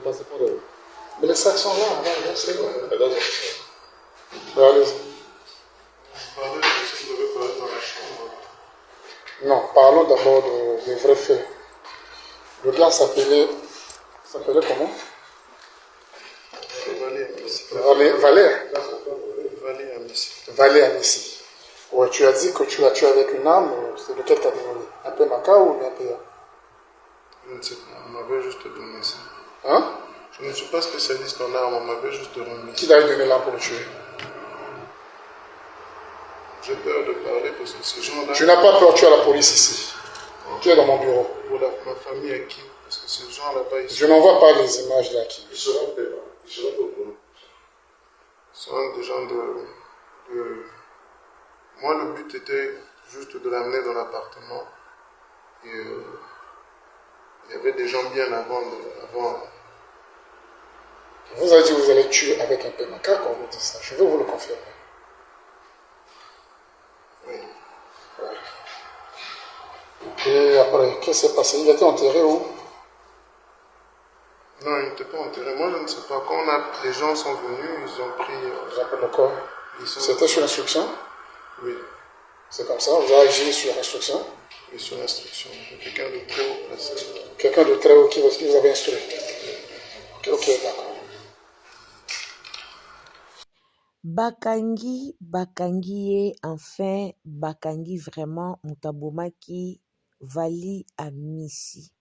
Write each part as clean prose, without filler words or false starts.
passez par là. Mais les sacs sont là, c'est là. Allez-y. Non, parlons d'abord des vrais faits. Le gars s'appelait comment? Valé Amissi. Ouais, tu as dit que tu l'as tué avec une arme, c'est lequel t'as donné? Un peu maca ou bien PA? Je ne sais pas, on m'avait juste donné ça. Hein? Je ne suis pas spécialiste en armes, on m'avait juste donné ça. Qui t'a donné l'arme pour le tuer? J'ai peur de parler parce que ces gens-là... Tu n'as pas peur, tu es à la police ici. Tu es dans mon bureau. Pour ma famille à qui? Parce que ces gens là-bas ici... Je n'envoie pas les images là qui. Ils seront payants. Ils seront payants. Ce sont des gens de... Moi, le but était juste de l'amener dans l'appartement. Et il y avait des gens bien avant. Vous avez dit que vous allez tuer avec un peu maca quand vous dites ça. Je veux vous le confirmer. Oui. Ouais. Et après, qu'est-ce qui s'est passé? Il a été enterré où? Non, il n'était pas enterré. Moi, je ne sais pas. Quand les gens sont venus, ils ont pris... Ils appellent le corps. C'était sur instruction? Oui. C'est comme ça, vous avez agi sur instruction? Oui, sur instruction. Quelqu'un de très haut placé. Quelqu'un de très haut qui vous avait instruit? Ok, d'accord. Bakangi ye, enfin, bakangi vraiment mutabomaki Vali Amissi.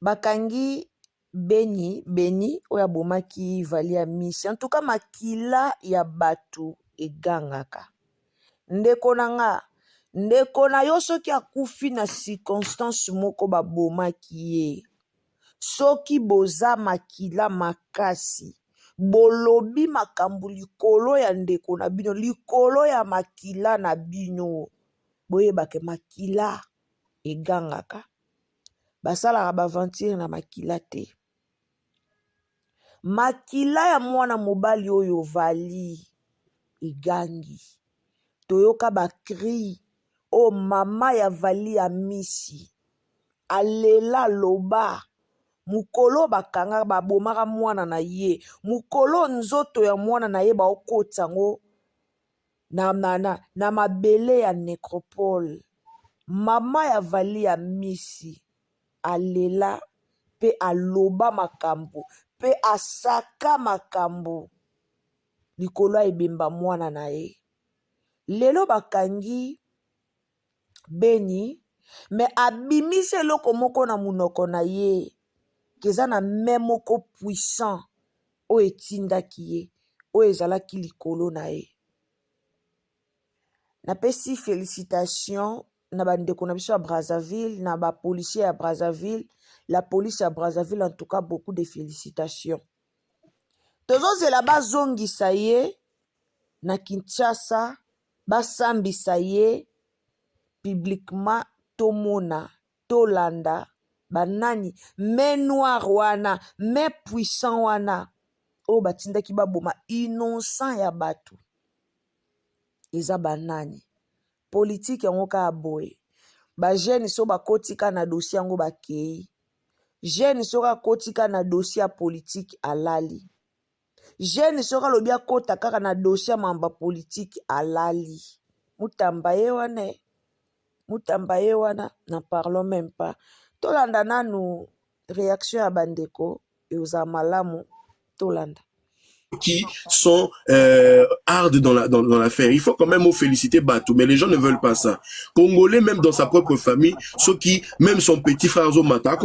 Bakangi Beni oya bomaki Vali Amissi. En tout cas, makila ya batu egangaka. Ndeko na yo soki akufi na circonstance moko babomaki ye. Soki boza makila makasi. Bolobi makambu likolo ya ndeko na bino, likolo ya makila na bino. Boyebake makila egangaka. Basalaka bavantire na makila te. Makila ya mwana mobali oyo Vali egangi. Toyoka bakri o mama ya Vali Amissi. Alela loba. Mukolo bakanga babomaka mwana na ye. Mukolo nzoto ya mwana na ye baokotsango na mabele ya necropole. Mama ya Vali Amissi alela pe aloba makambo pe asaka makambo likolo ebemba mwana na ye. Lelo bakangi Beni me abimise eloko moko na munoko na ye. Keza na memoko puissant o etindaki ye o ezalaki likolo na ye. Napesi félicitation na bandeko na biso ya Brazzaville, na ba policier ya Brazzaville, la police ya Brazzaville, en tout cas beaucoup de félicitations. Tozozela bazongisa ye na Kinshasa, basambisa ye publiquement tomona, tolanda, banani, mais noir wana, mais puissant wana, o batindaki baboma innocent ya batu. Eza banani. Politique yango ka boye. Ba jeune so bakotika na dossier yango bakei. Jeune so kotika na dossier politique alali. Jeune so lobia kota kaka na dossier mamba politique alali. Mutamba ye wana, n'en parlons même pas. Tolanda nanu réaction à bandeko et aux amalamu tolanda. Qui sont hard dans l'affaire. Il faut quand même féliciter Batou, mais les gens ne veulent pas ça. Congolais, même dans sa propre famille, ceux qui, même son petit frère Zomata,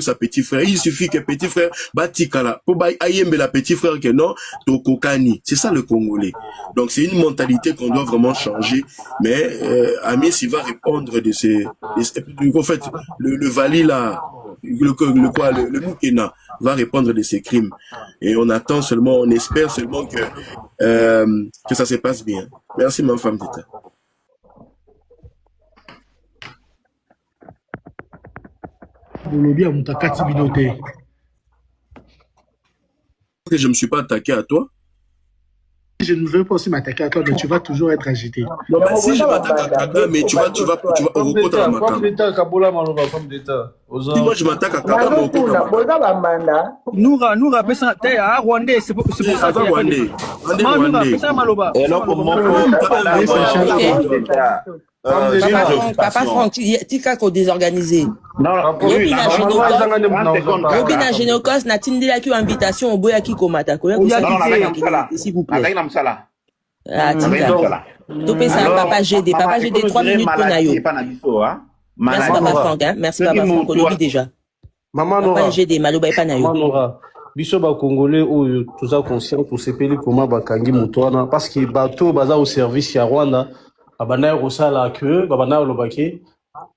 sa petit frère, il suffit que petit frère Batikala, pour ayembe la petit frère que non, Tokokani. C'est ça le Congolais. Donc c'est une mentalité qu'on doit vraiment changer. Mais Amis, il va répondre de ces, en fait, le Vali là, le Mukena va répondre de ses crimes. Et on attend seulement, on espère seulement que ça se passe bien. Merci, ma femme d'État. Je ne me suis pas attaqué à toi. je ne veux pas aussi m'attaquer à toi, mais tu vas toujours être agité. Non, bah, si je m'attaque à Kagame, tu vas au repos dans la Comme macabre. d'État, Kabola Maloba, comme d'État. Si moi je m'attaque à Kagame, au repos dans la macabre. Noura, pesa, t'es à Rwandais, c'est pour ça Aza Rwandais. Noura, pesa Maloba. Et alors, comment Papa Franck, tika ko désorganisé. Non, Yobi na Génocos na tindela ki invitation oboya ki komata ko s'il vous plaît. avec Namsala. Ah tika. Topé ça papa GD 3 minutes pour nayo. Merci papa Franck hein. Merci papa Franck on oublie déjà. Maman Papa Nora. GD maloba pa nayo. Maman Nora. Biso ba Congolais ou tout ça conscient pour sepeli comment bakangi mutwana parce que bateau baza au service ya Rwanda. Abana rosala que babana lobaki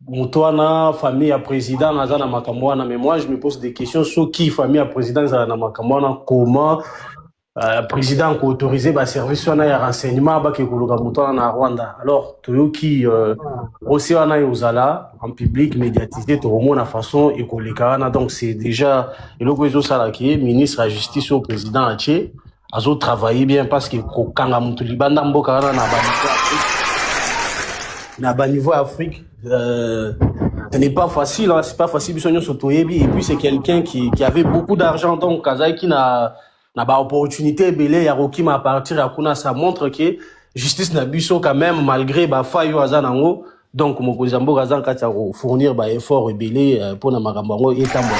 mutwana famille à président naza na makamwana mais moi je me pose des questions sur qui famille à président na makamwana comment président ko autoriser ba service wana ya renseignement ba ke koluka mutwana na Rwanda alors toyoki aussi wana yozala en public médiatisé to mona façon et koleka na donc c'est déjà eloko ezo sala ki ministre de la justice au président ache azo travailler bien parce que ko kanga mutu libanda mboka wana na bas niveau Afrique, ce n'est pas facile, hein, c'est pas facile, et puis c'est quelqu'un qui avait beaucoup d'argent, donc Kazaï qui n'a pas opportunité, belé, Yaroki m'a partir à Kuna, ça montre que justice n'a biso quand même, malgré ba fayo azanango, donc mon Zambo Gazan Kataro fournir ba effort belé pour na magambango et tambo.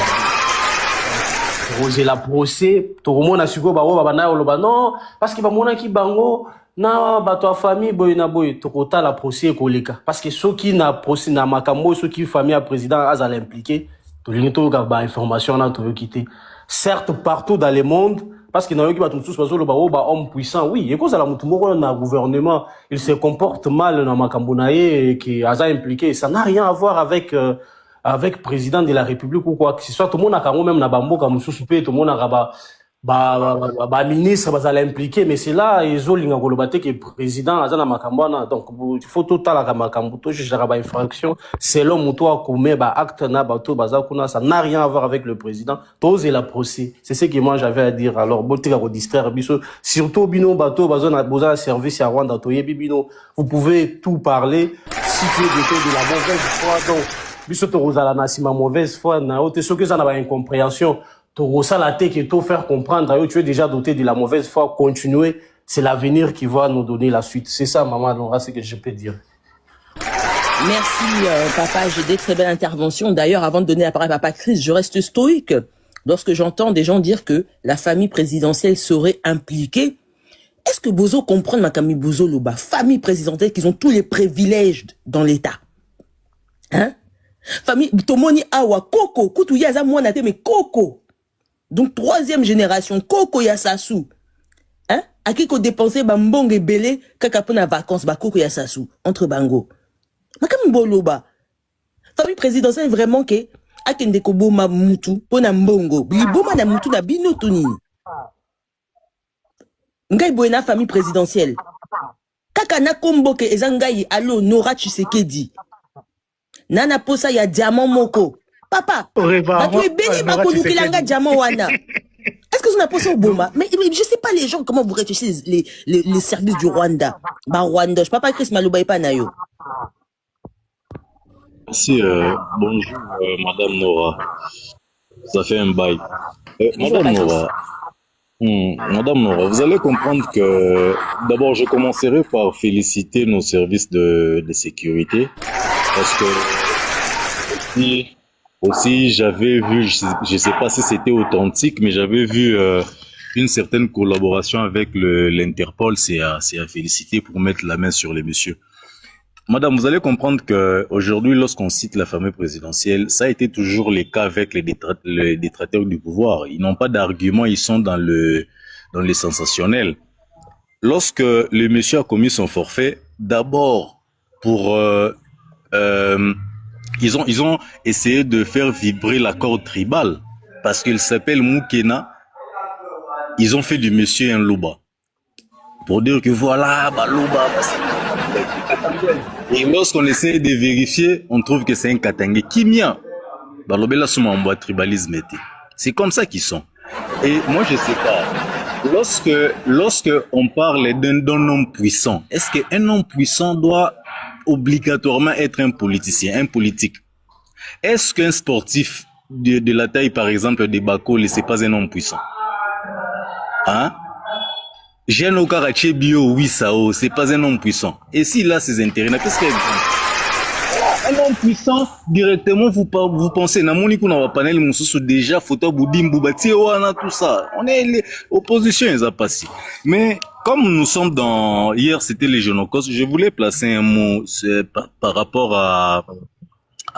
Roger la procès, tout le monde a su que non, parce qu'il va mona ki bango, na bato famille boy na boy tokota la procès koleka parce que ceux qui na procès na makambo ceux qui famille à président azal impliqué to linto ga ba information na to quitter certes partout dans le monde parce que na yoki bato tous bazo lo ba homme puissant oui et cause la mutu moko na gouvernement il se comporte mal na makambo na ye qui azal impliqué ça n'a rien à voir avec avec président de la République ou quoi que ce soit tout le monde a quand même na bamboka mususu pe tout le monde a ba ministre bazala impliqué mais c'est là ezolinga kolobate que président azana makambana donc il faut total la makambo to juge ba infraction selon muto akome ba acte na bato bazakuna ça n'a rien à voir avec le président tose la procès c'est ce que moi j'avais à dire alors botika ko distraire biso surtout bino bato bazona boza service à Rwanda to yebi bino vous pouvez tout parler si tu es de la mauvaise foi donc biso to rozala na sima mauvaise foi na ote ce que ça na ba incompréhension. La tête et tout faire comprendre, tu es déjà doté de la mauvaise foi, continuer, c'est l'avenir qui va nous donner la suite. C'est ça, maman Nora, ce que je peux dire. Merci, papa, j'ai des très belles interventions. D'ailleurs, avant de donner la parole à papa Chris, je reste stoïque lorsque j'entends des gens dire que la famille présidentielle serait impliquée. Est-ce que Bozo comprend, Makami Bozo Loba, famille présidentielle, qu'ils ont tous les privilèges dans l'État? Hein? Famille, Tomoni Awa, Koko, Koutou Yaza Mouanate, mais Koko. Donc, 3e génération, Koko Yasasu. Hein? À qui qu'on dépensait Bambong et Belé, Kakapona vacances, Koko Yasasu, entre Bango. Makam Boloba. Famille présidentielle, vraiment, que, Akende Koboma Moutou, Pona Mbongo, Liboma na Moutou na Binotuni. Ngai Boena, famille présidentielle. Kakana Komboke, Ezangayi, Allo, Nora Tshisekedi. Nana Posa, ya Diamant Moko. Papa, est-ce que vous n'avez pas ça au Boma? Mais je sais pas les gens, comment vous réfléchissez les services du Rwanda. Bah, Rwanda, je papa Chris Malouba et Panayo. Merci, bonjour, Madame Nora. Ça fait un bail. Madame Nora, Madame Nora, vous allez comprendre que, d'abord, je commencerai par féliciter nos services de sécurité. Parce que, aussi, j'avais vu, je sais pas si c'était authentique, mais j'avais vu une certaine collaboration avec l'Interpol. C'est à féliciter pour mettre la main sur les messieurs. Madame, vous allez comprendre que aujourd'hui, lorsqu'on cite la famille présidentielle, ça a été toujours le cas avec les détracteurs du pouvoir. Ils n'ont pas d'argument, ils sont dans les sensationnels. Lorsque le monsieur a commis son forfait, d'abord pour ils ont essayé de faire vibrer la corde tribale parce qu'il s'appelle Moukena. Ils ont fait du monsieur un Loba pour dire que voilà, bah Loba. Et lorsqu'on essaie de vérifier, on trouve que c'est un Katangé. Kimia, bah Lobela souma en bois tribalisme était. C'est comme ça qu'ils sont. Et moi je sais pas. lorsque on parle d'un homme puissant, est-ce qu'un homme puissant doit obligatoirement être un politicien, un politique? Est-ce qu'un sportif de la taille, par exemple, de Bakole, c'est pas un homme puissant? Hein? Jean Karaché Bio, oui, Sao, c'est pas un homme puissant. Et s'il a ses intérêts, qu'est-ce qu'il y a? Un homme puissant, directement, vous pensez, Namonikou na panel, Moussou, déjà, Fota Boudim, Boubati, Oana, tout ça. On est les oppositions, ils ont passé. Mais, comme nous sommes hier, c'était les Génocos, je voulais placer un mot par rapport à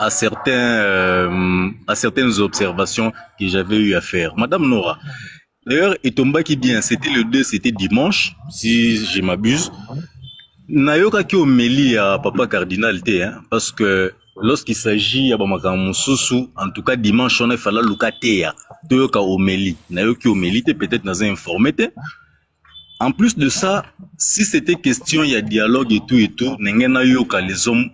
certaines observations que j'avais eu à faire. Madame Nora. D'ailleurs, Etomba qui dit, c'était le 2, c'était dimanche, si je m'abuse. Nayoka ki omeli à papa cardinal té, hein, parce que lorsqu'il s'agit à Bamakamususu, en tout cas dimanche, on a fallu lukatea, toyoka omeli. Nayoki omeli té peut-être dans un informé té. En plus de ça, si c'était question, il y a dialogue et tout, n'engena yoka les hommes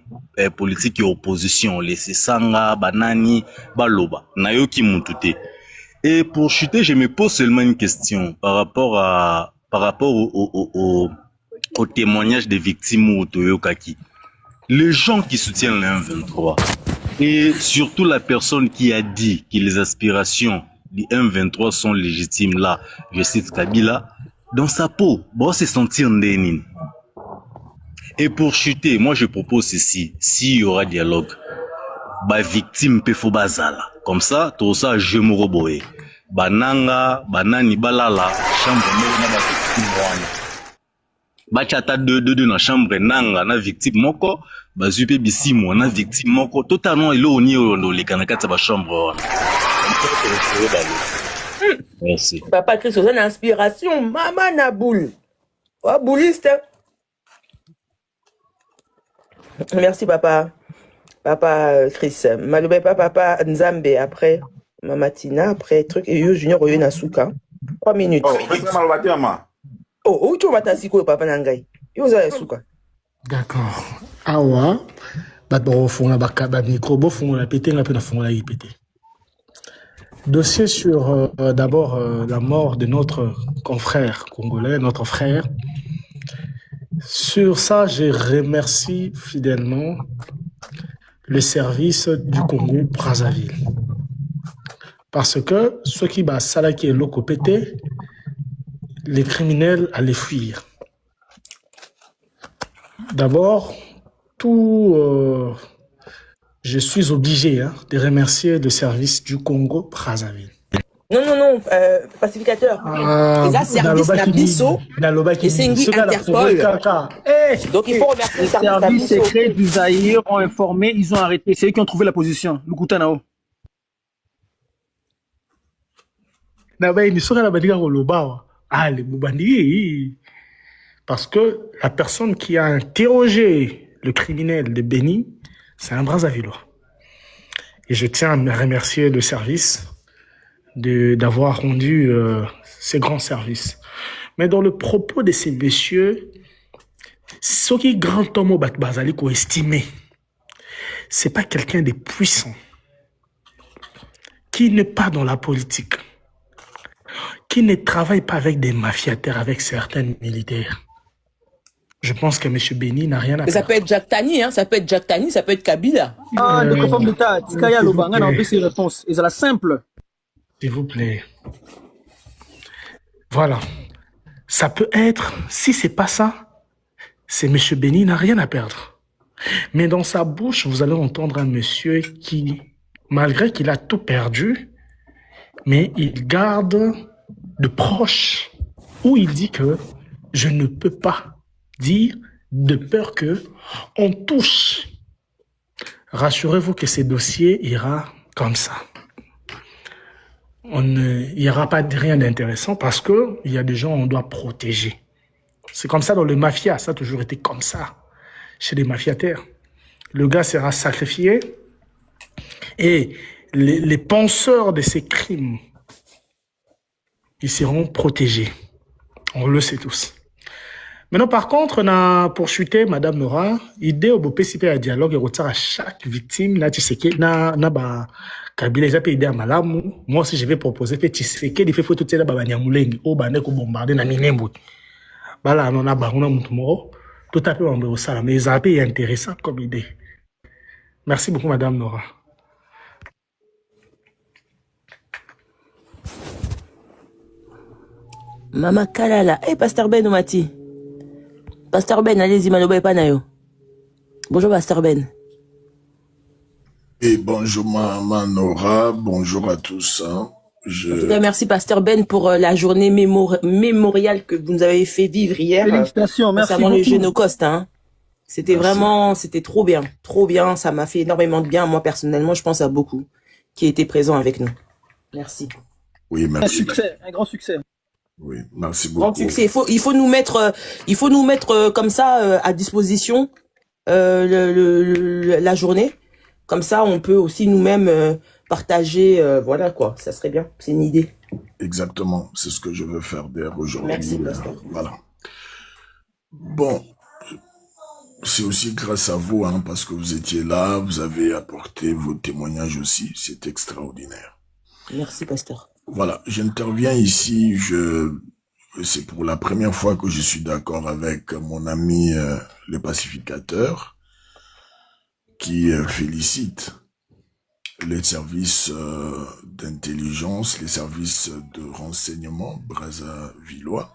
politiques et opposition, les Sesanga, Banani, Baloba, Nayoki Mutute. Et pour chuter, je me pose seulement une question par rapport au témoignage des victimes au Toyokaki. Les gens qui soutiennent le 1-23 et surtout la personne qui a dit que les aspirations du 1-23 sont légitimes là, je cite Kabila, dans sa peau, bon, se sentir ndénine. Et pour chuter, moi je propose ceci, s'il y aura dialogue, ba victime pe fo bazala. Comme ça, tout ça je me reboye. Bananga, banani balala, chambre na ba victime wana. Bachata de na chambre nanga na victime moko, bazupe bisimo na victime moko, totalement ilo oni olo le kanakata ba chambre wana. Merci. Papa Chris, c'est une inspiration. Maman Naboul. Oh, bouliste. Merci, papa. Papa Chris. Malobé pas papa Nzambe après. Mamatina après truc. Et yo junior yo Nasuka. 3 minutes. Oh, tu vas t'asiko papa Nangai. Yo za Nasuka. D'accord. Awa. Batbo fonga bakaba micro bo fonga la pété la pe na fonga la pété. Dossier sur d'abord la mort de notre confrère congolais, notre frère. Sur ça, je remercie fidèlement le service du Congo-Brazzaville. Parce que ceux qui bat Salaki et Lokopete, les criminels allaient fuir. D'abord, je suis obligé de remercier le service du Congo-Brazzaville. Non, pacificateur. Les services Nabiso et Sengi Interpol. Donc il faut remercier les services secrets du Zaïre ont informé, ils ont arrêté. C'est eux qui ont trouvé la position. Lukutanao. Parce que la personne qui a interrogé le criminel de Béni, c'est un Brazzavillois. Et je tiens à remercier le service d'avoir rendu ces grands services. Mais dans le propos de ces messieurs, ce qui est grand homme au Bazali qu'on estimé, c'est pas quelqu'un de puissant, qui n'est pas dans la politique, qui ne travaille pas avec des mafiataires, avec certains militaires. Je pense que M. Béni n'a rien à faire. Ça peut être Jack Tani, hein? Ça peut être Jack Tani, ça peut être Kabila. Ah, des conformes d'État, Tikaya Lobanga, on a ces réponses. Et c'est la simple. S'il vous plaît. Voilà. Ça peut être, si c'est pas ça, c'est M. Béni n'a rien à perdre. Mais dans sa bouche, vous allez entendre un monsieur qui, malgré qu'il a tout perdu, mais il garde de proches où il dit que je ne peux pas dire de peur que on touche. Rassurez-vous que ce dossier ira comme ça. Il n'y aura pas rien d'intéressant parce que il y a des gens on doit protéger. C'est comme ça dans les mafias, ça a toujours été comme ça chez les mafiataires. Le gars sera sacrifié et les penseurs de ces crimes, ils seront protégés. On le sait tous. Maintenant, par contre, pour chuter, Madame Nora, idée au PCP à dialogue et retard à chaque victime, là, tu sais que, ba, Kabila, ils appellent idée à Malamu. Moi aussi, je vais proposer, tu sais que, il faut tout ça, bah, Nyamuleng, au Banek, au bombardé, na Minembo. Bah, là, on a Barona Moutoumoro, tout à fait, on va au salam. Mais ils appellent intéressant comme idée. Merci beaucoup, Madame Nora. Mama Kalala. Eh, Pasteur Ben Omati. Pasteur Ben, allez-y, Maloba et Panayo. Bonjour, Pasteur Ben. Et bonjour Maman Nora, bonjour à tous. Hein. En tout cas, merci Pasteur Ben pour la journée mémoriale que vous nous avez fait vivre hier. Félicitations, merci concernant beaucoup. le Génocoste. Hein. C'était vraiment, c'était trop bien. Ça m'a fait énormément de bien. Moi, personnellement, je pense à beaucoup qui étaient présents avec nous. Merci. Oui, merci. Un grand succès. Oui, merci beaucoup. Grand succès. Il faut nous mettre comme ça à disposition la journée. Comme ça, on peut aussi nous-mêmes partager. Voilà quoi, ça serait bien. C'est une idée. Exactement, c'est ce que je veux faire d'ailleurs aujourd'hui. Merci, Pasteur. Voilà. Bon, c'est aussi grâce à vous, hein, parce que vous étiez là, vous avez apporté vos témoignages aussi. C'est extraordinaire. Merci, Pasteur. Voilà, j'interviens ici. C'est pour la première fois que je suis d'accord avec mon ami le pacificateur, qui félicite les services d'intelligence, les services de renseignement brazzavillois.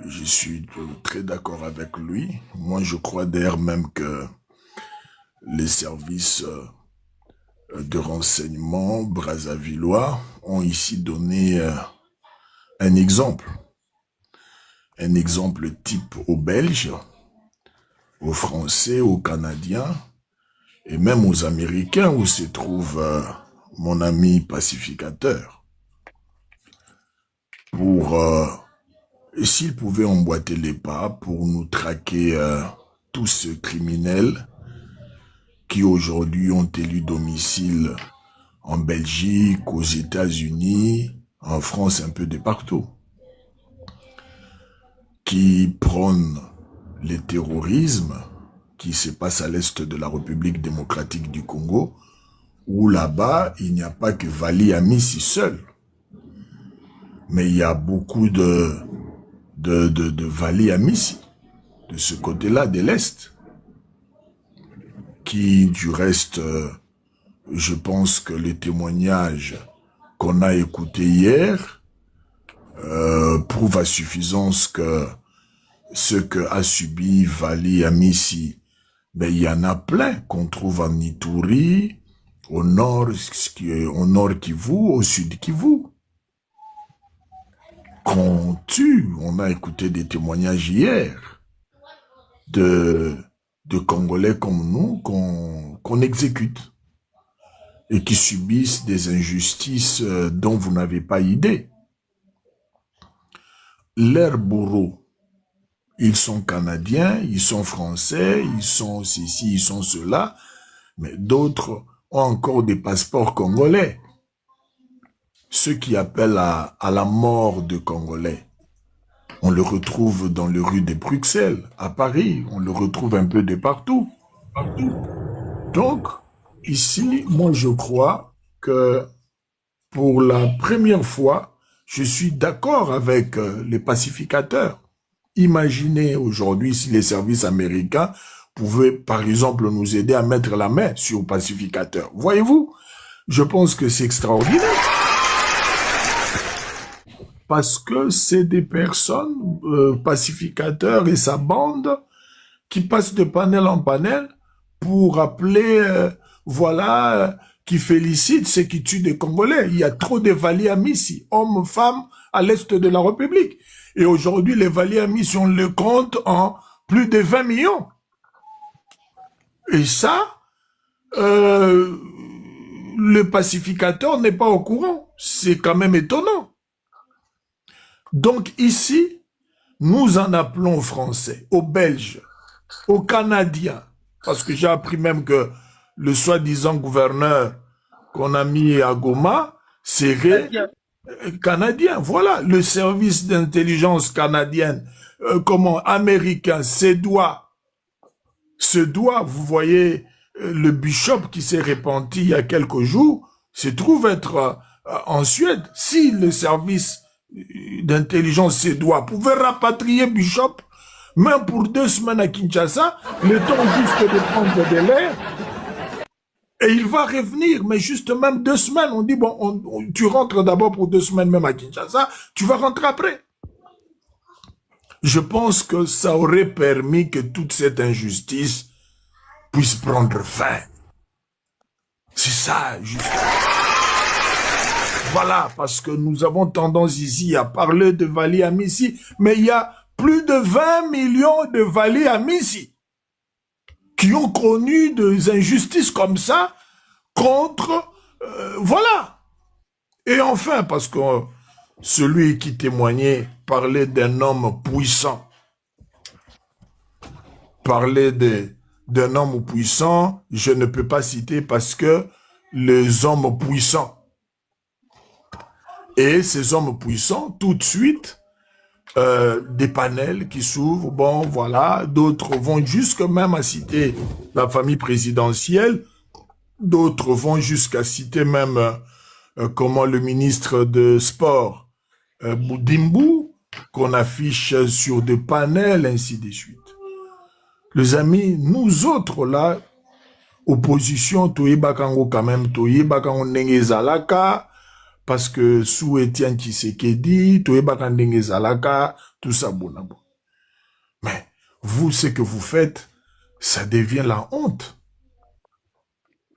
Je suis très d'accord avec lui. Moi, je crois d'ailleurs même que les services de renseignement brazzavillois ont ici donné un exemple type aux Belges, aux Français, aux Canadiens et même aux Américains où se trouve mon ami pacificateur. S'il pouvait emboîter les pas pour nous traquer tous ces criminels qui aujourd'hui ont élu domicile en Belgique, aux États-Unis, en France, un peu de partout, qui prônent le terrorisme qui se passe à l'est de la République démocratique du Congo, où là-bas, il n'y a pas que Vali Amissi seul, mais il y a beaucoup de Vali Amissi, de ce côté-là, de l'Est, qui, du reste, je pense que les témoignages qu'on a écoutés hier prouvent à suffisance que ce que a subi Vali Amissi, ben, il y en a plein qu'on trouve en Ituri, au nord Kivu, au sud Kivu. Qu'on tue, on a écouté des témoignages hier de Congolais comme nous qu'on exécute et qui subissent des injustices dont vous n'avez pas idée. Leurs bourreaux, ils sont canadiens, ils sont français, ils sont ceci, ils sont cela, mais d'autres ont encore des passeports congolais. Ceux qui appellent à la mort de Congolais, on le retrouve dans les rues de Bruxelles, à Paris, on le retrouve un peu de partout. Donc, ici, moi je crois que pour la première fois, je suis d'accord avec les pacificateurs. Imaginez aujourd'hui si les services américains pouvaient, par exemple, nous aider à mettre la main sur le pacificateur. Voyez-vous, je pense que c'est extraordinaire. Parce que c'est des personnes, pacificateurs et sa bande, qui passent de panel en panel pour appeler, qui félicitent ceux qui tuent des Congolais. Il y a trop de Vali Amissi, hommes, femmes, à l'est de la République. Et aujourd'hui, les Vali Amissi, on le compte en plus de 20 millions. Et ça, le pacificateur n'est pas au courant. C'est quand même étonnant. Donc ici, nous en appelons aux Français, aux Belges, aux Canadiens, parce que j'ai appris même que le soi-disant gouverneur qu'on a mis à Goma serait canadien. Voilà, le service d'intelligence canadienne américain se doit, vous voyez, le bishop qui s'est répandu il y a quelques jours, se trouve être en Suède. Si le service d'intelligence se doit pouvait rapatrier bishop, même pour 2 semaines à Kinshasa, le temps juste de prendre de l'air, et il va revenir, mais juste même 2 semaines. On dit, bon, tu rentres d'abord pour 2 semaines même à Kinshasa, tu vas rentrer après. Je pense que ça aurait permis que toute cette injustice puisse prendre fin. C'est ça, juste. Voilà, parce que nous avons tendance ici à parler de Vali Amissi, mais il y a plus de 20 millions de Vali Amissi qui ont connu des injustices comme ça contre... voilà. Et enfin, parce que celui qui témoignait parlait d'un homme puissant. Parlait d'un homme puissant, je ne peux pas citer parce que les hommes puissants. Et ces hommes puissants, tout de suite, des panels qui s'ouvrent, bon, voilà, d'autres vont jusque même à citer la famille présidentielle, d'autres vont jusqu'à citer même comment le ministre de Sport, Boudimbu, qu'on affiche sur des panels, ainsi de suite. Les amis, nous autres là, opposition, toyebakango quand même, toyebakango ndenge zalaka, parce que sous Étienne Tshisekedi, toyebakango ndenge zalaka, tout ça bon. Mais vous, ce que vous faites, ça devient la honte.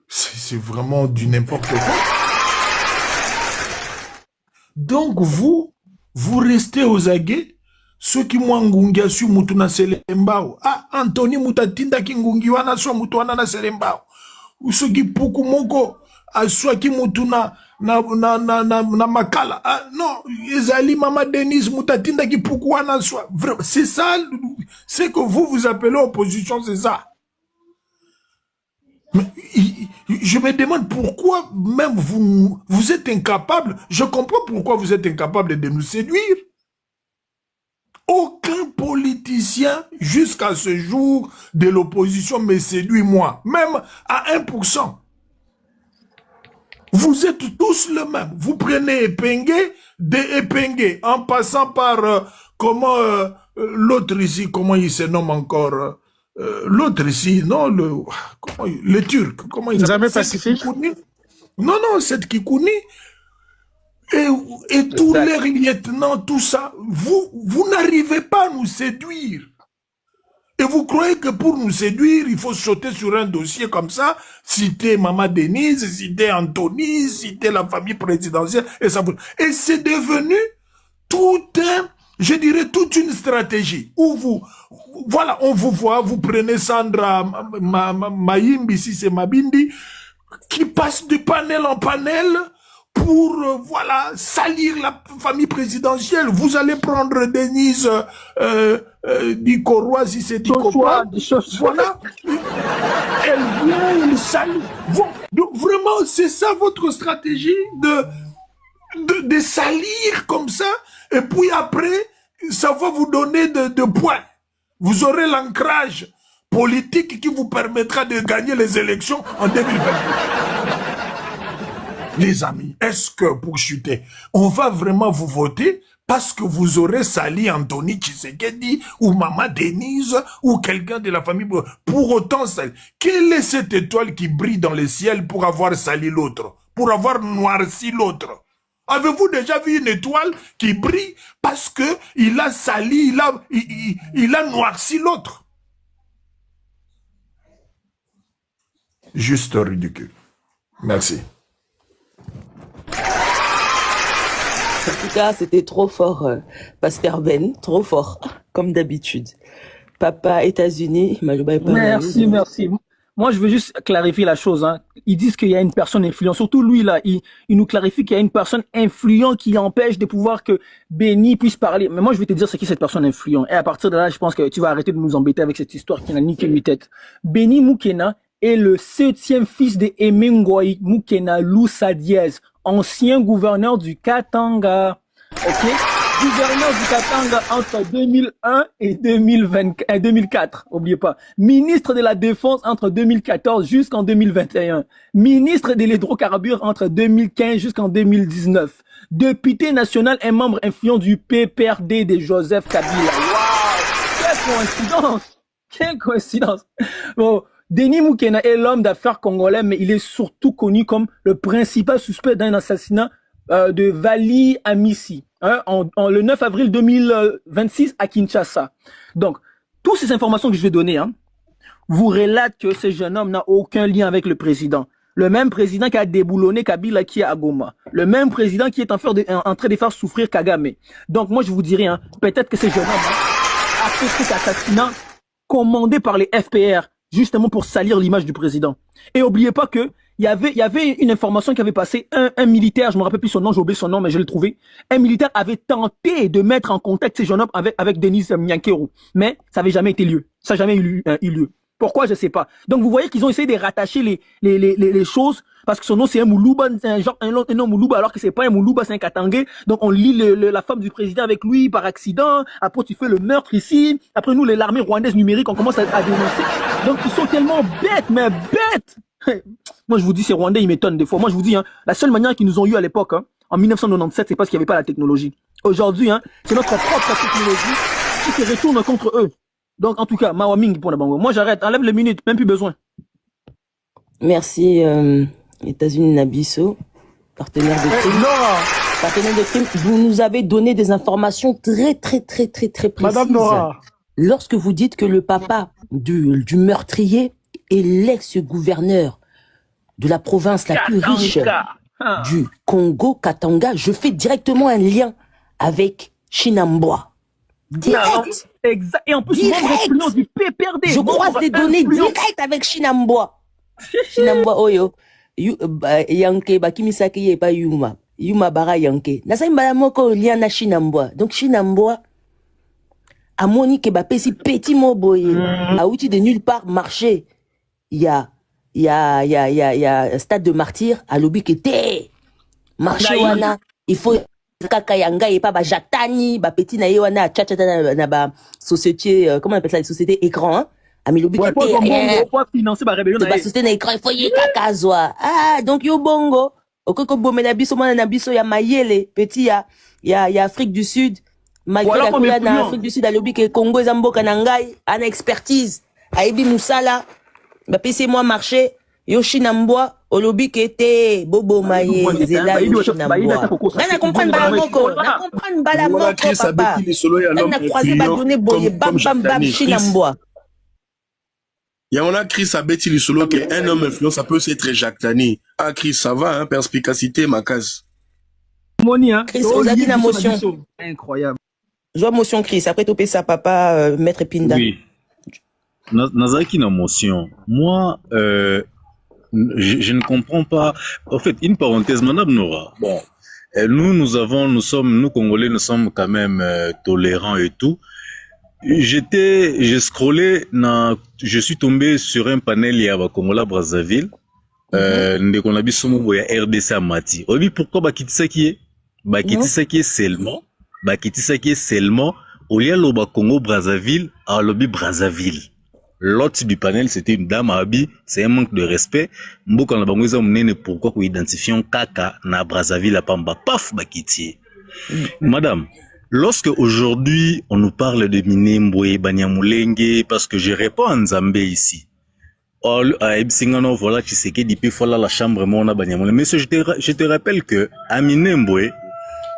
C'est vraiment du n'importe quoi. Donc vous restez aux aguets. Ceux qui mwangungi asu mutu na selembao. Ah, Anthony mutatinda ki ngungi wana so mutu wana na selembao. Ceux qui puku moko aswa ki mutu na makala. Ah, non, ezali mama Denise mutatinda ki puku wana so. C'est ça, c'est que vous appelez opposition, c'est ça. Mais je me demande pourquoi même vous êtes incapable. Je comprends pourquoi vous êtes incapable de nous séduire. Aucun politicien, jusqu'à ce jour, de l'opposition me séduit, moi. Même à 1%. Vous êtes tous le même. Vous prenez Epenge, Epenge, en passant par, l'autre ici, comment il se nomme encore l'autre ici, non, le Turc, comment il s'appelle? Pacifique. Non, cette Kikouni. Et tous les lieutenants, tout ça, vous n'arrivez pas à nous séduire. Et vous croyez que pour nous séduire, il faut sauter sur un dossier comme ça, citer Maman Denise, citer Anthony, citer la famille présidentielle, et ça. Et c'est devenu je dirais toute une stratégie, où voilà, on vous voit, vous prenez Sandra Mayimbi, si c'est Mabindi, qui passe de panel en panel, pour, voilà, salir la famille présidentielle. Vous allez prendre Denise Dikoroa, si c'est Dikoroa. Voilà. Elle vient, elle salit. Donc, vraiment, c'est ça votre stratégie de salir comme ça. Et puis après, ça va vous donner de points. Vous aurez l'ancrage politique qui vous permettra de gagner les élections en 2022. Les amis, est-ce que pour chuter, on va vraiment vous voter parce que vous aurez sali Anthony Tshisekedi ou Maman Denise ou quelqu'un de la famille? Pour autant, quelle est cette étoile qui brille dans le ciel pour avoir sali l'autre, pour avoir noirci l'autre? Avez-vous déjà vu une étoile qui brille parce que il a sali, il a noirci l'autre? Juste ridicule. Merci. En tout cas, c'était trop fort, Pasteur Ben, trop fort, comme d'habitude. Papa États-Unis, Malouba. Merci. Moi, je veux juste clarifier la chose. Hein. Ils disent qu'il y a une personne influente. Surtout lui, là, il nous clarifie qu'il y a une personne influente qui empêche de pouvoir que Béni puisse parler. Mais moi, je vais te dire c'est qui cette personne influente. Et à partir de là, je pense que tu vas arrêter de nous embêter avec cette histoire qui n'a ni queue ni tête. Béni Moukena est le 7e fils de Emengoi Moukena Loussa Diaz, ancien gouverneur du Katanga. Ok? Gouverneur du Katanga entre 2001 et 2004, oubliez pas. Ministre de la Défense entre 2014 jusqu'en 2021. Ministre de l'hydrocarbures entre 2015 jusqu'en 2019. Député national et membre influent du PPRD de Joseph Kabila. Waouh! Quelle coïncidence! Quelle coïncidence! Bon, Denis Moukena est l'homme d'affaires congolais, mais il est surtout connu comme le principal suspect d'un assassinat de Vali Amissi, hein, le 9 avril 2026 à Kinshasa. Donc, toutes ces informations que je vais donner, hein, vous relatent que ce jeune homme n'a aucun lien avec le président. Le même président qui a déboulonné Kabila qui est à Goma. Le même président qui est en train de faire souffrir Kagame. Donc, moi, je vous dirais, hein, peut-être que ce jeune homme a fait cet assassinat commandé par les FPR, justement pour salir l'image du président. Et oubliez pas que il y avait une information qui avait passé, un militaire, je me rappelle plus son nom, j'ai oublié son nom, mais je l'ai trouvé. Un militaire avait tenté de mettre en contact ces jeunes hommes avec Denis Nyankero. Mais ça n'avait jamais été lieu. Ça n'a jamais eu lieu. Pourquoi? Je sais pas. Donc, vous voyez qu'ils ont essayé de rattacher les choses, parce que son nom, c'est un Moulouba, c'est un nom Moulouba, alors que c'est pas un Moulouba, c'est un Katangé. Donc, on lit la femme du président avec lui par accident. Après, tu fais le meurtre ici. Après, nous, l'armée rwandaise numérique, on commence à dénoncer. Donc, ils sont tellement bêtes, mais bêtes! Moi, je vous dis, ces Rwandais, ils m'étonnent des fois. Moi, je vous dis, hein, la seule manière qu'ils nous ont eu à l'époque, hein, en 1997, c'est parce qu'il n'y avait pas la technologie. Aujourd'hui, hein, c'est notre propre technologie qui se retourne contre eux. Donc, en tout cas, Mawaming pour le Bango. Moi, j'arrête. Enlève les minutes. Même plus besoin. Merci, États-Unis Nabiso, partenaire de crime. Nora, Partenaire de crime, vous nous avez donné des informations très précises. Madame Nora. Lorsque vous dites que le papa du meurtrier est l'ex-gouverneur de la province la plus riche du Congo, Katanga, je fais directement un lien avec Chinambwa. Direct. Exact. Et en plus, membre influent du PPRD. Je croise des données directes avec Chinambwa. Chinambwa, oyo. Yanke, bakimisaki ye pa Yuma. Yuma bara Yanke. Nasa mbala moko lien na Chinambwa. Donc Chinambwa, a moni ke bapesi petit moboye. A outil de nulle part marché. Il y a stade de martyr à l'obi qui était marché wana. Il faut kaka yanga et pas ba jatani ba petit na wana cha na ba société comment on appelle ça, les sociétés écran hein. Ami l'obi qui était pour financer ba rébellion na société na écran il faut y kaka zwa. Ah donc yo bongo okoko bomela biso mwana na biso ya mayele petit ya Afrique du Sud. Malgré la na Afrique du Sud à l'obi que Congo ezamboka na ngai ana expertise aibi musala. Bah, pc moi marché, Yoshinambwa, Olobi kete, Bobo Maye, Zela, Yoshinambwa. Na comprendre balamoko, na comprendre balamoko, papa. Na croisé badonné boye, bam bam bam, Chinambwa. Il y a Chris Abeti Lisolo qui est un homme influent, ça peut aussi être Jacques Tani. Ah Chris, ça va, hein, perspicacité, ma case. Moni, hein. Chris, vous avez une motion. Incroyable. Je vois motion Chris, après topé sa papa, maître Pinda. Oui. Nazaki na motion. Moi, je ne comprends pas. En fait, une parenthèse, Madame Nora. Bon, nous Congolais, nous sommes quand même tolérants et tout. J'ai scrollé, je suis tombé sur un panel il y a Congola Brazzaville. Qu'on a vu sur RDC à Mati. Oui, pourquoi Bakitisa qui est? Bakitisa qui est seulement. Bakitisa qui est seulement. Au lieu de Congo Brazzaville, à lobby Brazzaville. L'autre du panel, c'était une dame à Abi, c'est un manque de respect. Mboka na bango nene pourquoi qu'on identifie Kaka na Brazzaville à Pamba. Paf, Bakiti. Madame, lorsque aujourd'hui on nous parle de Minembwe, Banyamulenge, parce que je réponds en Nzambé ici. À Ebsingano, voilà, tu sais qu'il dit voilà la chambre mona Banyamulenge. Mais je te rappelle que à Minembwe,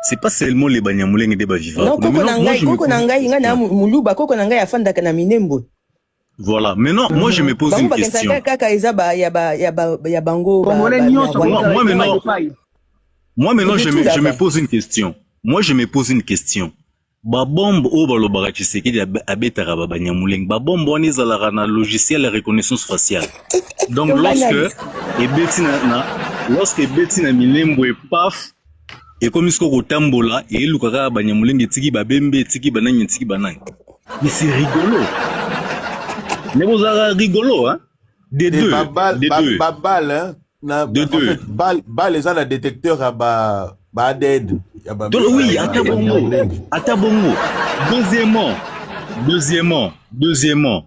c'est pas seulement les Banyamulenge des Bavivants. Non, Koko Nangai, ngana Muluba, Koko Nangai afanda kana Minembwe. Voilà. Maintenant, moi, je me pose une question. Moi, maintenant, je me pose une question. Moi, je me pose une question. Babombe o balobara Tshisekedi abetara babanyamuleng. Babombe on ezalaka na logiciel de reconnaissance faciale. Donc, lorsque ebeti na Minembwe paf, et comme isko kotambola, et lukaka banyamuleng tiki babembe tiki banani tiki banani. Mais c'est rigolo. Mais vous avez rigolo, hein? Des deux. Babal, hein? De deux. Bal, les gens, le détecteur, Baded. Donc, oui, ata bongo. Deuxièmement,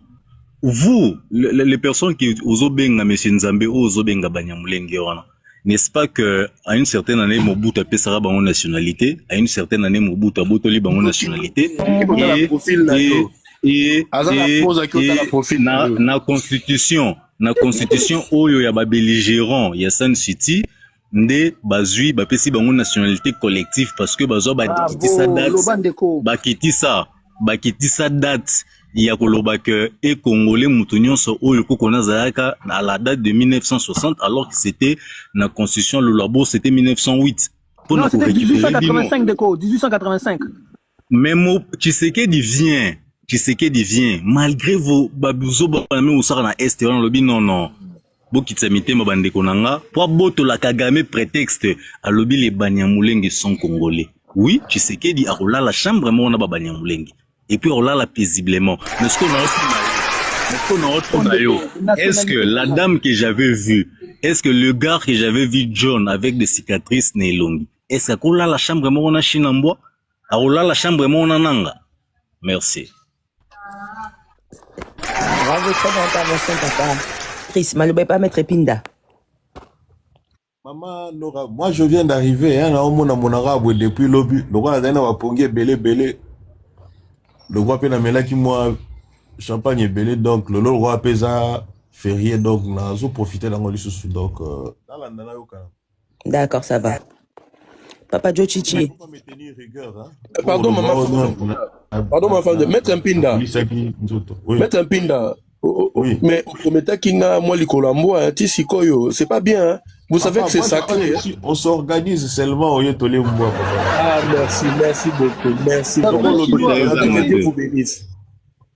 vous, les personnes qui aux Obenga, M. Nzambe, aux Obenga Banyamulenge, n'est-ce pas que à une certaine année, Mobutu a pessara bango nationalité, à une certaine année, Mobutu a botoli bango nationalité, et na constitution, oyo ya ba belligérant, ya Sun City, nde bazui ba pesi bango nationalité collective parce que bazo ba kitisa date ya koloba que et congolais mutu nyonso oyo kokona zalaka à la date de 1960 alors que c'était na constitution le labo c'était 1908 pour non c'était 1885 déco 1885 même Tshisekedi vient malgré vos babuzo bamé osara na est on lobi non bokitsa mitema bandeko nanga po boto la Kagame prétexte à lobi les Banyamulenge sont congolais oui Tshisekedi a roulé la chambre mona ba Banyamulenge et puis on l'a paisiblement. Mais ce qu'on a est-ce que la dame que j'avais vue, est-ce que le gars que j'avais vu John avec des cicatrices Nelongi, est-ce qu'on a la chambre mona Chinamboa? On a la chambre mona Nanga? Merci. Bravo, très bonne intervention, papa. Chris, Maloba pas mettre Pinda. Maman Nora, moi je viens d'arriver, hein, là, on a mon arabe depuis l'obus. Donc on a donné à Pongue belé. Le roi Penamela qui moi champagne belé donc le roi pesa férié donc na zo profiter dans le sous donc d'accord ça va Papa Joe Chichi pardon maman de mettre un pinda mettre un pinda oui. Mais promettait qu'il a moi l'ikolamboa tisikoyo c'est pas bien hein? Vous savez que c'est sacré. On s'organise seulement au Yetolé Mboa. Ah, merci beaucoup. Merci. Dieu vous bénisse.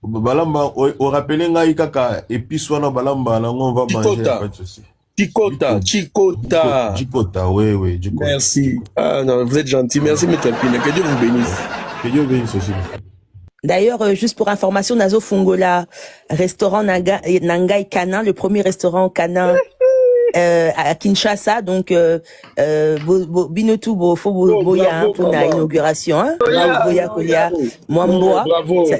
Balamba, on rappelle nga ikaka et puis soit na balamba là on va manger pas de souci. Chikota. Oui, Chikota. Merci. Ah non, vous êtes gentil. Merci Maître Pina. Que Dieu vous bénisse. Que Dieu bénisse aussi. D'ailleurs, juste pour information, Nazo Fongola, restaurant Nangai Canin, le premier restaurant canin à Kinshasa, donc Binotou Boya pour la inauguration, hein. Boya Kolia, Mwamboa,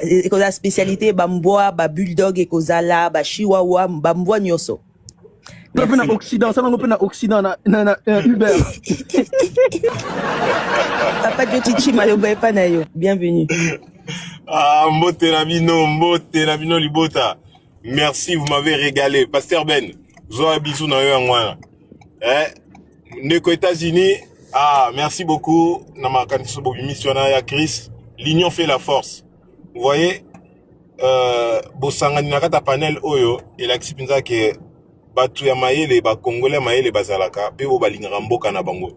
et la spécialité Bamboa, ba Bulldog et Kozala, ba Chihuahua, Bamboa Nyoso. Ça va Occident, na Uber. Papa Diotichi Maloba Panayo, bienvenue. Ah, Mbote Nabino Libota. Merci, vous m'avez régalé. Pasteur Ben, Zoa bisous na yo ngwana. Neko États-Unis, ah, merci beaucoup. Nama kantiso bo missionnaire ya Chris, l'union fait la force. Vous voyez, bosangani na kata panel oyo, il explique que batu ya mayele ba congolais mayele bazalaka, pe bo balingaka mboka na bango.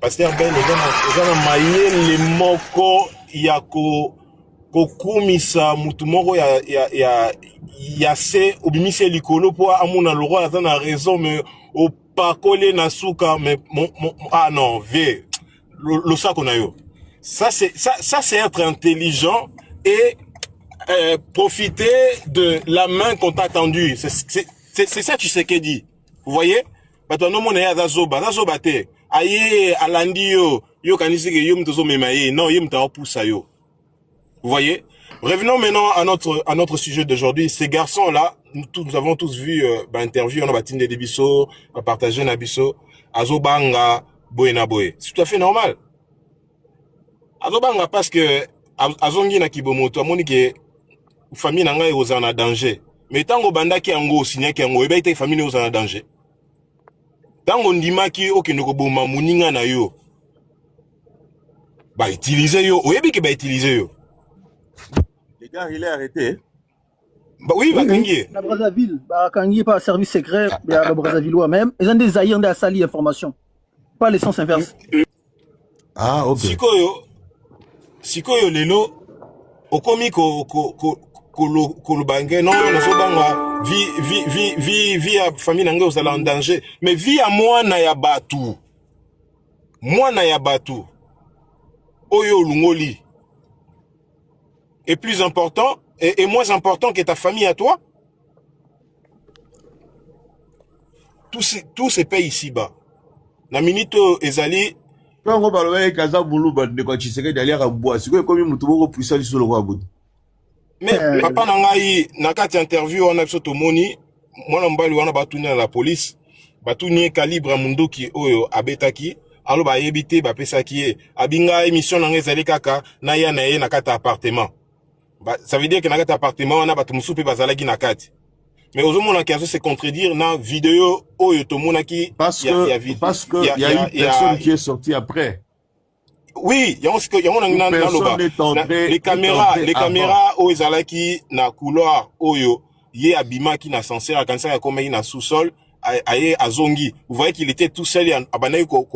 Pasteur Ben, eza mayele moko ya kokumisa mutu moko ya se obimise likolo po amuna le roi a raison mais au pakole na suka mais ah non ve le sac on a eu ça c'est être intelligent et profiter de la main qu'on t'a tendue c'est ça tu sais qu'elle dit vous voyez bato no mona ya zazoba te aye alandi yo kanisi ke yo mtozo memaye non yo mta poussa yo. Vous voyez? Revenons maintenant à notre sujet d'aujourd'hui. Ces garçons-là, nous avons tous vu interview, on a battu des bisso, on a partagé un bisso, Azobanga, Boena Boe. C'est tout à fait normal. Azobanga parce que Azongi na kibomoto, amoni ke famille nanga est aux en danger. Mais tango banda ki ango signé ki ango, eba ite famille aux en danger. Tango ndima ki okendoko boma muninga na yo. Ba utiliser yo, oyebi ke ba utiliser yo. Les gars, il est arrêté. Bah oui, Bakangi. La Brazzaville, Bakangi par service secret, la Brazzavillois même. Ils ont des aïeux, des sali information. Pas les sens inverses. Ah, ok. Sikoyo lelo, okomi ko bangé, non, vie à famille nanga vous allez en danger. Mais vie à moi na ya batu. Oyo lungoli. Est plus important et moins important que ta famille à toi. Tous ces pays ici-bas. Na minute ezali Quand on parle avec Kazaboulou, de quoi Tshisekedi d'aller à bois, c'est quoi comme Moutoubo puissant sur le roi Boud. Mais papa nangai nakati interview on a biso tomoni mwana mbali wana batuni na la police batuni calibre munduki oyo abetaki alo ba yebite ba pesaki e abinga émission nanga ezali kaka na ya na ye nakata appartement ça veut dire que nakata appartement wana batu musupe bazalaki nakati mais ozomona ki azo se contredire na vidéo oyo tomona ki parce que il y a une personne qui est sortie après. Oui, les caméras au ezalaki na couloir oyo ye abimaki na ascenseur kanisa comme na sous-sol aye azongi. Vous voyez qu'il était tout seul abanayi ko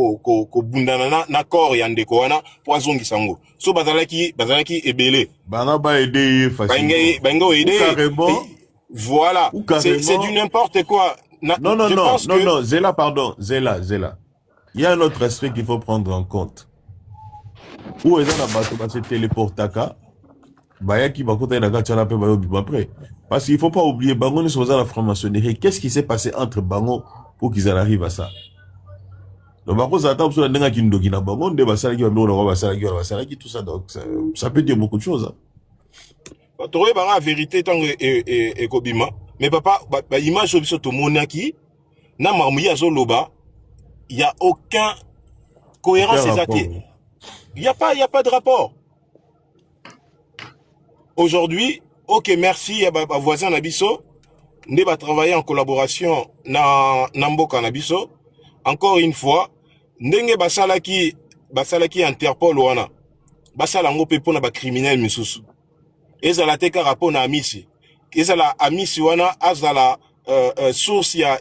bundana na corps ya ndeko wana po azongi sango. So bazalaki ebele. Banga ba aider facile. Banga aider. Voilà. C'est du n'importe quoi. Non, Zela, pardon, Zela. Il y a un autre aspect qu'il faut prendre en compte. Où est-ce que va se téléportaka? Bayaki bakota na gachana pe bayo après. Parce qu'il faut pas oublier Bango ne sont dans la franc-maçonnerie. Qu'est-ce qui s'est passé entre Bango pour qu'ils en arrivent à ça? Donc Bango s'attend sur la denga qui ndogi na Bango de basala qui tout ça donc ça peut dire beaucoup de choses. Trouver la vérité tant et kobima. Mais papa, image de ce monaki, na marmouya zoloba, il y a aucun cohérence exacte. Il y a pas de rapport. Aujourd'hui, ok, merci à voisin Nabiso. Nous va travailler en collaboration na Mboka Nabiso. Encore une fois, ndenge basalaki Interpol wana. Basalango pepo na ba criminel misusu. Ezala teka rapport na amisi. Ezala amisi wana azala source ya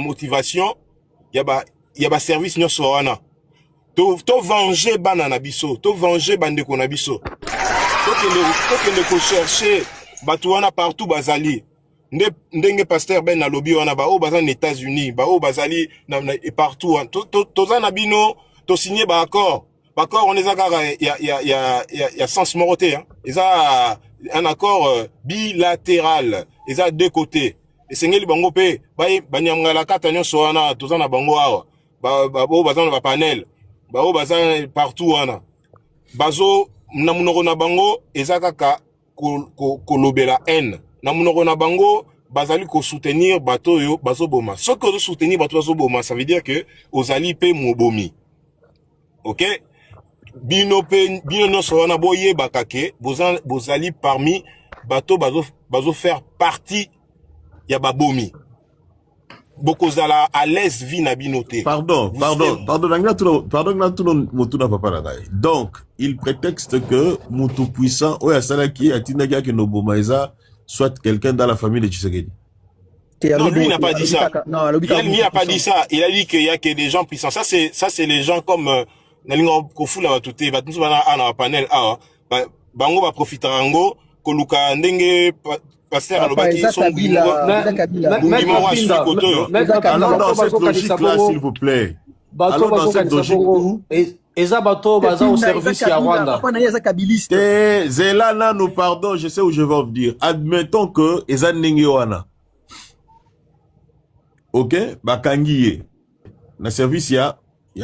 motivation ya ba service nyonso wana. To venger bana na biso, to venger bandeko na biso. To que chercher batu wana partout bazali. Ndenge pasteur Ben na lobby wana ba o bazali aux États-Unis, ba o bazali et partout. To za na bino to signer ba accord. Ba accord on les a il y a sens moroté hein. Ils a un accord bilatéral. Ils a deux côtés. Et sengeli bango pe ba nyamngala kata nyonso wana to za na bango awa. Ba o bazali ba panel. Bao bazan partout wana bazo na munoko na bango ezakaka kolobela haine na munoko na bango bazali ko soutenir bato yo bazo boma ce que soutenir bato bazo boma ça veut dire que ozali pe mobomi OK bino no sona boye bakake bozali parmi bato bazo faire partie ya babomi. Beaucoup zala à l'aise vie na binoté. Pardon, donc, il prétexte que Moutou puissant, ou Yasala qui a Tinaga que Nobomaïza soit quelqu'un dans la famille de Tshisekedi. Non, lui n'a pas dit ça. Lui n'a pas dit ça. Il a dit qu'il y a que des gens puissants. Ça c'est les gens comme Nalingo Kofula va tout va tout va panel A. Bango va profiter rango koluka ndenge pasteur alobaki son dans cette logique-là, s'il vous plaît. Alors dans cette logique où Eza bato baza au service ya Rwanda. Zelana nous pardon, je sais où je vais en venir. Admettons que Eza Nengewana. OK, bakangiye. Na service ya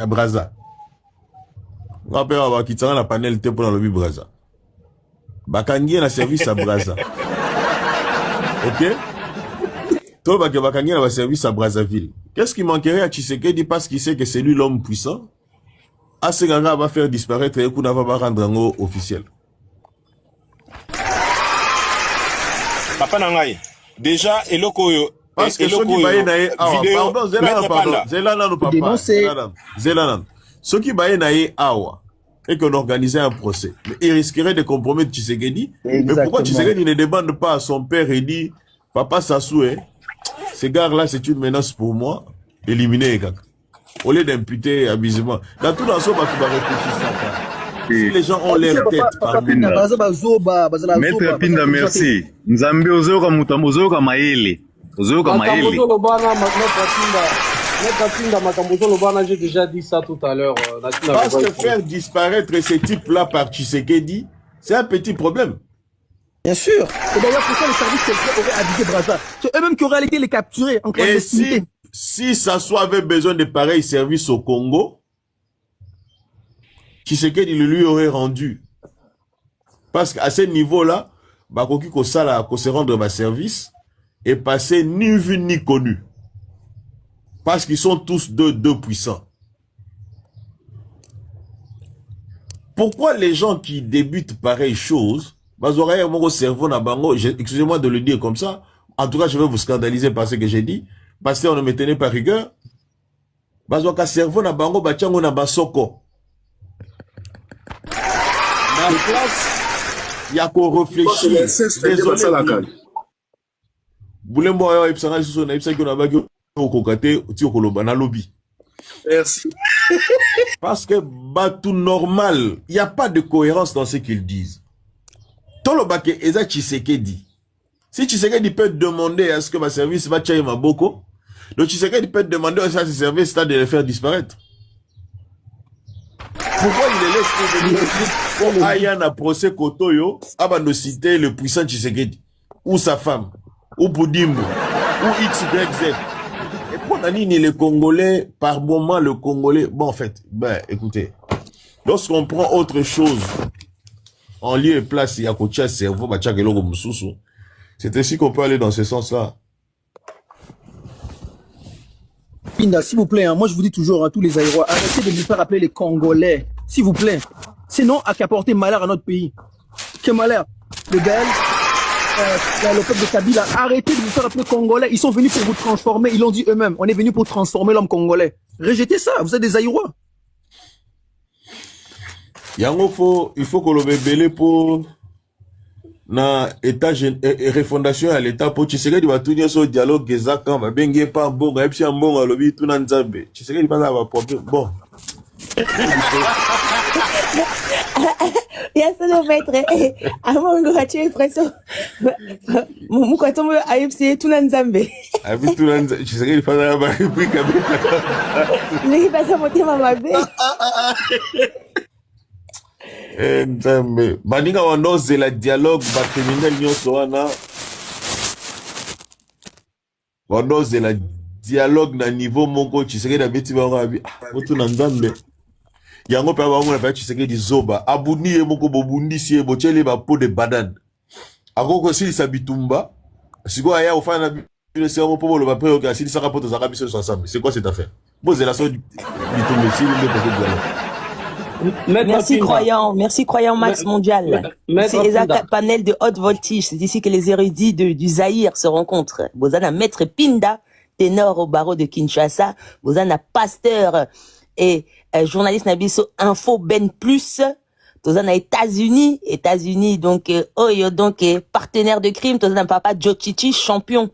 Braza. Rappelez avoir qui la panel te pour le lobby Braza. Bakangiye na service à Braza. OK? Tout le Bakangiye na service à Brazzaville. Qu'est-ce qui manquerait à Tshisekedi parce qu'il sait que c'est lui l'homme puissant? Aseganga va faire disparaître et Kuna va rendre un officiel. Papa Nangai, déjà, eloko yo. Parce que ceux qui baillent naïe, pardon, Zelana nous papa. Zelana. Ceux qui baillent naïe, awa. Et qu'on organisait un procès. Mais il risquerait de compromettre Tshisekedi. Mais pourquoi Tshisekedi ne demande pas à son père et dit, papa Sassou, ces gars-là, c'est une menace pour moi. Éliminer les gars. Au lieu d'imputer abusivement. Dans tout dans ce bas, tu vas réfléchir ça. Si les gens ont leur tête, Maître Pinda, merci. Nzambe ozoka mutambo ozoka maele. Ozoka maele. J'ai déjà dit ça tout à l'heure. Parce que faire disparaître ces types-là par Tshisekedi, c'est un petit problème. Bien sûr. Et d'ailleurs, pourquoi les services secrets auraient abusé Braza? C'est eux-mêmes qui auraient été les capturer en clandestinité. Si Sassou avait besoin de pareils services au Congo, Tshisekedi le lui aurait rendu. Parce qu'à ce niveau-là, Bakoki Kosala ko se rendre ma service et passer ni vu ni connu. Parce qu'ils sont tous deux puissants. Pourquoi les gens qui débutent pareille chose, mon cerveau n'a bango, excusez-moi de le dire comme ça, en tout cas je vais vous scandaliser par ce que j'ai dit, parce qu'on ne me tenait pas rigueur, bazoka cerveau na bango bachango na basoko. Na place, il y a qu'on réfléchir. Désolé. Boulembo ayo ipsanga suso na ipsa na baki okokate ti okoloba na lobby. Merci. Parce que tout normal, il n'y a pas de cohérence dans ce qu'ils disent. Tolobake Eza Tshisekedi. Si Tshisekedi peut demander à ce que ma service va tchayer ma boko, donc Tshisekedi peut demander à ce service de les faire disparaître. Pourquoi il les laisse venir Ayana procès Kotoyo, abando citer le puissant Tshisekedi, ou sa femme, ou Boudimbo, ou XYZ. Et pour Nanini, les Congolais, par moment, le Congolais, bon, en fait, ben, écoutez, lorsqu'on prend autre chose, en lieu et place, il y a Kocha, cerveau, c'est ainsi qu'on peut aller dans ce sens-là. Pinda, s'il vous plaît, hein, moi je vous dis toujours, hein, tous les aérois, arrêtez de nous faire appeler les Congolais, s'il vous plaît. Sinon, à qu'apporter malheur à notre pays. Que malheur. Le Belge, le peuple de Kabila, arrêtez de nous faire appeler Congolais. Ils sont venus pour vous transformer, ils l'ont dit eux-mêmes. On est venus pour transformer l'homme congolais. Rejetez ça, vous êtes des aérois. Yango il faut que le bébé pour na état refondation à l'état pour Tshisekedi va tout dire sur dialogue ezaka va bengue pas bon et puis mbongo lobi tout na nzambe Tshisekedi pas avoir problème bon. Il y a ça le maître avant ngo tu expression mon quoi tombe AFC tout na nzambe abi tout na nzambe Tshisekedi pas avoir réplique il est pas monter ma bébé. Baninga wandoze la dialogue ba criminel nyonso wana wandoze la dialogue na niveau moko Tshisekedi abeti bango abi mutu na nzambe yango pa bango na fa Tshisekedi zoba abuni ye moko bobundisi ye bochele ba po de banane akoko sili sabitumba siko aya ofana le sermo po lo ba pre oka sili saka poto zaka biso ensemble c'est quoi cette affaire posez la so bitumba sili le peut être. Merci croyant Max Mondial. C'est les panels de haute voltige. C'est ici que les érudits du Zaïre se rencontrent. Bozana Maître Pinda, ténor au barreau de Kinshasa. Bozana Pasteur et journaliste Nabiso Info Ben Plus. Bozana États-Unis donc partenaire de crime. Bozana Papa Jochichi, champion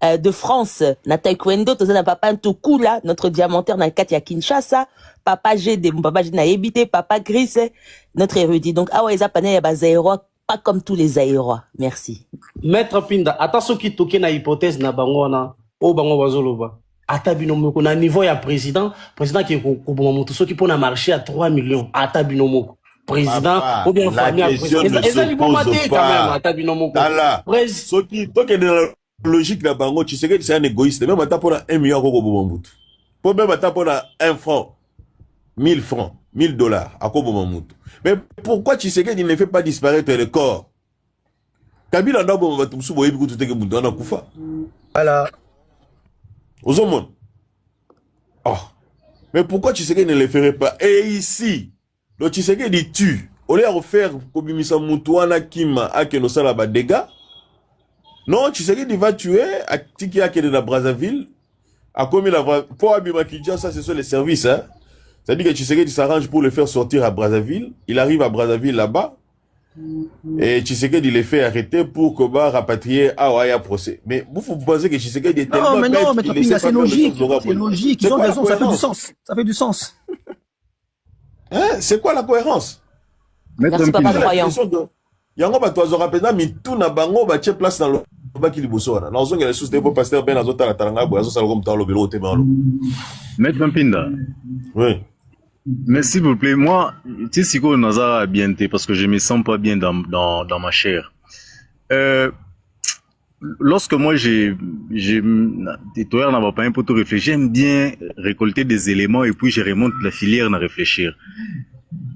de France. Na taekwondo. Bozana Papa Ntokula, notre diamantaire dans le cadre de Kinshasa. Papa G, mon papa G n'a évité, papa Gris, notre érudit. Donc, Awaïza Panel et Bazaïrois, pas comme tous les aérois. Merci. Maître Pinda, attention qui toque na hypothèse na bangona, o bango bazoloba. Ata binomoko na niveau ya président qui est moto qui peut marcher à 3 millions. Ata binomoko. Président, ou bien famille à président. Et ça, il faut mater quand même, ata binomoko. Ce qui est dans la logique na bango, tu sais que c'est un égoïste. Même ata pour 1 million koko bombutu. Pour même ata pour 1 franc. 1000 francs, 1000 dollars, à Kobo Mamoutou. Mais pourquoi Tshisekedi ne fait pas disparaître le corps? Kabila n'a pas de soubo et tout est que a Koufa. Voilà. Aux hommes. Oh. Mais pourquoi Tshisekedi ne le ferait pas? Et ici, le Tshisekedi tue. Au lieu de faire Kobimisa Moutouana Kima Akenosala ba dégâts. Non, Tshisekedi va tuer à Tiki Akene de Brazzaville. À comme il a pour Abima Kinshasa, ce sont les services, hein. C'est-à-dire que Tshisekedi s'arrange pour le faire sortir à Brazzaville. Il arrive à Brazzaville là-bas. Et Tshisekedi les fait arrêter pour que va rapatrier à Ouaya procès. Mais vous pensez que Tshisekedi est tellement bête, non, mais c'est logique. C'est logique. Ils ont raison, ça fait du sens. Ça fait du sens. Hein? C'est quoi la cohérence? Merci, papa croyant. Yango batozo rapena mi tout na bango ba tche place dans le baki liboso na. Na ozonga les sous des pasteur ben azota la taranga bo azo sala comme talo belo te malo. Maître Mpinda. Oui. Mais s'il vous plaît, moi, tu sais, si on a bien parce que je me sens pas bien dans ma chair. Lorsque moi des tours n'a pas un peu tout réfléchir, j'aime bien récolter des éléments et puis je remonte la filière à réfléchir.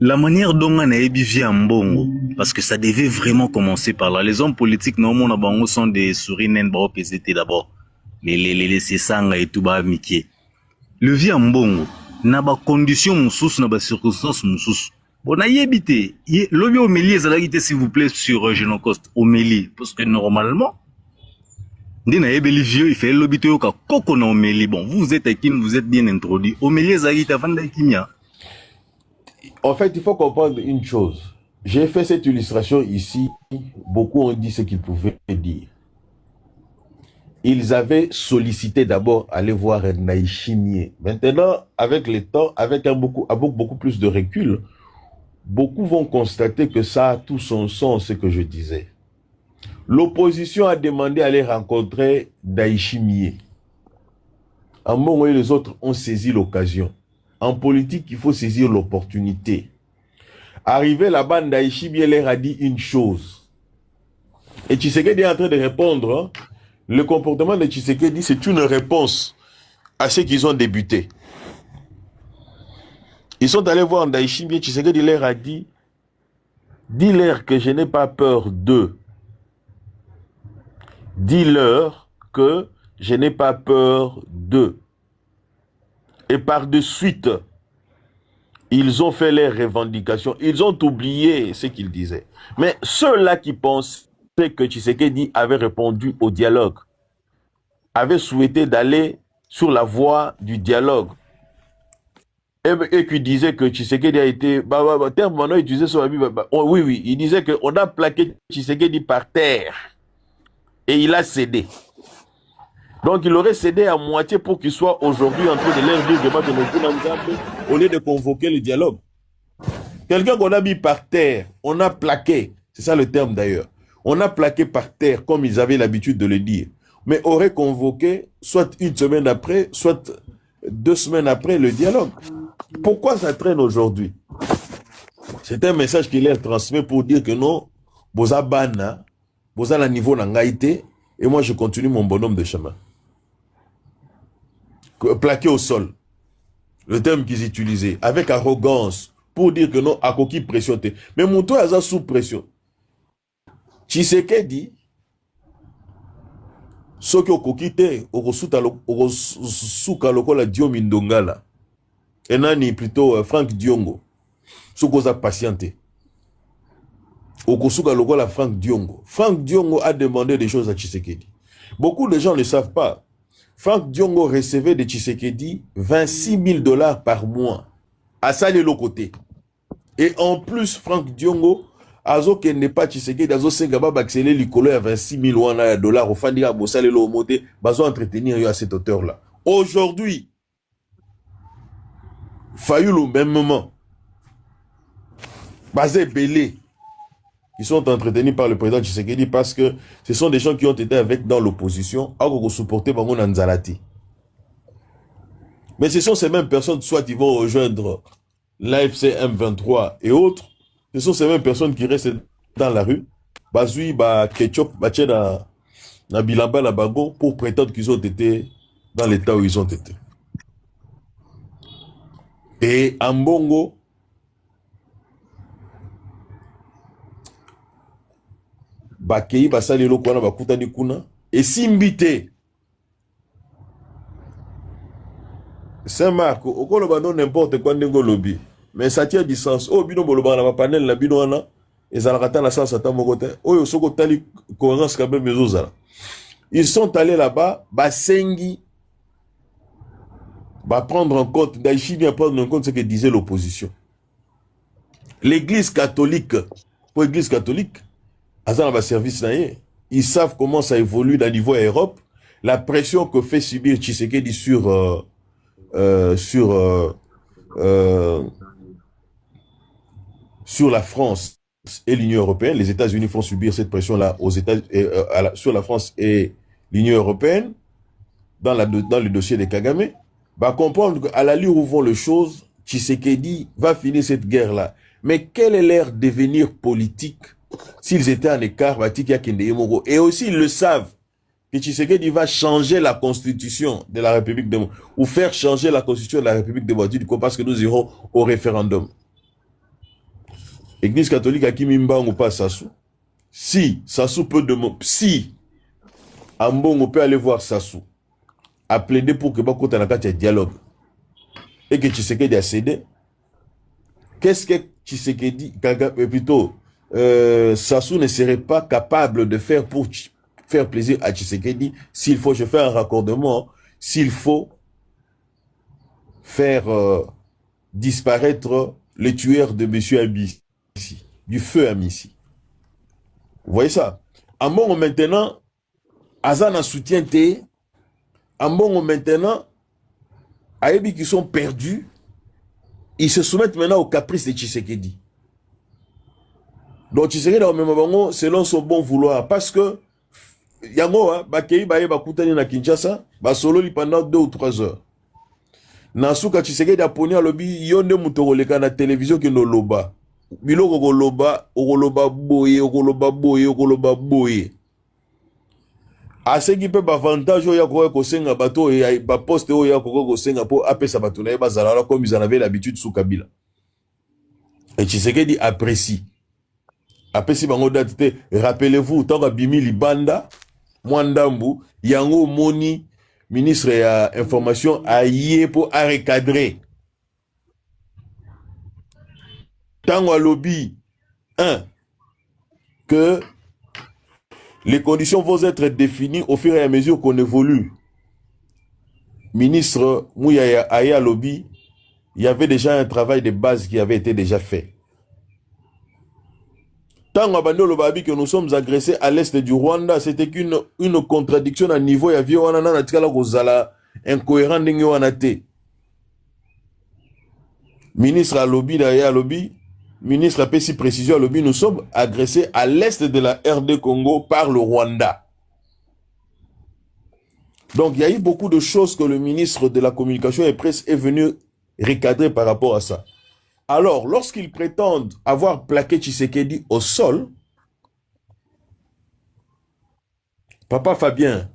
la manière dont on a ébivé en Mbongo, parce que ça devait vraiment commencer par là. Les hommes politiques, normalement, bango sont des souris naines, bah, PZT d'abord. Les Sesanga et tout, bah, Mickey. Le vie en Mbongo, n'a pas condition moussous, n'a pas circonstance moussous. Bon, a y habité. L'objet au Méli, s'il vous plaît, sur Génocoste, au Méli. Parce que normalement, Dina ebeli vieux, il fait l'obité au cas koko na Omélie. Bon, vous êtes à qui vous êtes bien introduit. Omélie Zagit avant d'Akinia. En fait, il faut comprendre une chose. J'ai fait cette illustration ici. Beaucoup ont dit ce qu'ils pouvaient dire. Ils avaient sollicité d'abord aller voir Naïchimier. Maintenant, avec le temps, avec beaucoup plus de recul, beaucoup vont constater que ça a tout son sens, ce que je disais. L'opposition a demandé à aller rencontrer Daïchimier. En moment où les autres ont saisi l'occasion. En politique, il faut saisir l'opportunité. Arrivé là-bas, Daïchimier leur a dit une chose. Et Tshisekedi est en train de répondre. Hein. Le comportement de Tshisekedi, c'est une réponse à ceux qui ont débuté. Ils sont allés voir Daïchimier. Tshisekedi leur a dit, dis-leur que je n'ai pas peur d'eux. Dis-leur que je n'ai pas peur d'eux. Et par de suite, ils ont fait leurs revendications. Ils ont oublié ce qu'ils disaient. Mais ceux-là qui pensaient que Tshisekedi avait répondu au dialogue, avaient souhaité d'aller sur la voie du dialogue, et qui disaient que Tshisekedi a été... terme maintenant utilisé sur la Bible. Oui, il disait qu'on a plaqué Tshisekedi par terre. Et il a cédé. Donc il aurait cédé à moitié pour qu'il soit aujourd'hui en train de leur dire au lieu de convoquer le dialogue. Quelqu'un qu'on a mis par terre, on a plaqué, c'est ça le terme d'ailleurs, on a plaqué par terre comme ils avaient l'habitude de le dire, mais aurait convoqué soit une semaine après, soit 2 semaines après le dialogue. Pourquoi ça traîne aujourd'hui? C'est un message qu'il leur transmet pour dire que non, boza bana, boza la niveau nangaïté, et moi je continue mon bonhomme de chemin. Plaqué au sol, le terme qu'ils utilisaient, avec arrogance, pour dire que non, à coquille pression. Mais mon toit est sous pression. Tshisekedi, ce qui est coquille, au souka lokola Diomi Ndongala, et nani plutôt Franck Diongo, ce qui a patienté. Au souka lokola Franck Diongo. Franck Diongo a demandé des choses à Tshisekedi. Beaucoup de gens ne savent pas. Franck Diongo recevait de Tshisekedi 26 000 $ par mois à Salelo côté. Et en plus, Franck Diongo, azo qui n'est pas Tshisekedi, azo sengaba baxele likolo à 26 000 $ au fandi à Salelo au moté, bazo entretenir à cette hauteur-là. Aujourd'hui, Fayoulou, même moment, Bazé Belé, qui sont entretenus par le président Tshisekedi parce que ce sont des gens qui ont été avec dans l'opposition, à supporter Bango Nanzalati. Mais ce sont ces mêmes personnes, soit ils vont rejoindre l'AFC M23 et autres, ce sont ces mêmes personnes qui restent dans la rue, Bazoui, ba Ketchup, ba Tchena, na Bilamba, na Bango, pour prétendre qu'ils ont été dans l'état où ils ont été. Et en Bongo, bakei basali loko wana bakutani kuna esimbité Saint-Marc okolo bando n'importe quoi ndengo lobby mais ça tient du sens oh bino boloba na panel la bino wana ezalaka na sens ata moko te oyo soko tali cohérence quand même ezozala. Ils sont allés là-bas basengi ba prendre en compte Daïchi bien prendre en compte ce que disait l'opposition. L'église catholique pour l'église catholique service, ils savent comment ça évolue dans le niveau Europe. La pression que fait subir Tshisekedi sur la France et l'Union européenne. Les États-Unis font subir cette pression-là sur la France et l'Union européenne dans le dossier de Kagame. Va comprendre qu'à l'allure où vont les choses, Tshisekedi va finir cette guerre-là. Mais quel est leur devenir politique? S'ils étaient en écart, et aussi ils le savent que Tshisekedi va changer la constitution de la République de ou faire changer la constitution de la République de parce que nous irons au référendum. Église catholique a qui mimbango pas Sassou. Si Sassou peut demander, si Ambongo peut aller voir Sassou, a plaidé pour que Bakota Nakati ait dialogue, et que Tshisekedi a cédé, qu'est-ce que Tshisekedi, plutôt, Sassou ne serait pas capable de faire pour faire plaisir à Tshisekedi s'il faut, je fais un raccordement, s'il faut faire disparaître les tueurs de M. Amissi, du feu Amissi. Vous voyez ça? Ambongo maintenant, Azana soutient T. Ambongo maintenant, Ayebi qui sont perdus, ils se soumettent maintenant aux caprices de Tshisekedi. Donc Tshisekedi a même bango selon son bon vouloir, parce que yango bakei baye bakutani na Kinshasa, ba solo li pendant 2 ou 3 heures. Nasuka Tshisekedi a poni alobi yonde mutoleka na télévision ki no loba. Biloko ko loba, okoloba boye, okoloba boye, okoloba boye. Ase ki pe ba avantage oya ko senga bato ya ba poste oya ko senga po apesa bato na ba zalala comme ils en avaient l'habitude sous Kabila. Et Tshisekedi apprécie. Apesi bango date te, rappelez-vous tant que Bimi Libanda, Mwandambu, yango moni ministre ya information a yé pour recadrer. Tango lobby 1 que les conditions vont être définies au fur et à mesure qu'on évolue. Ministre Mouyaya Aya lobby, il y avait déjà un travail de base qui avait été déjà fait. Tango abando lobabi que nous sommes agressés à l'est du Rwanda, c'était une contradiction à niveau ya vie wana na tikala kozala incohérent ndenge wana te. Ministre à lobby Aya lobby, ministre a fait si précision à lobby, nous sommes agressés à l'est de la RD Congo par le Rwanda. Donc il y a eu beaucoup de choses que le ministre de la Communication et Presse est venu recadrer par rapport à ça. Alors, lorsqu'ils prétendent avoir plaqué Tshisekedi au sol, Papa Fabien,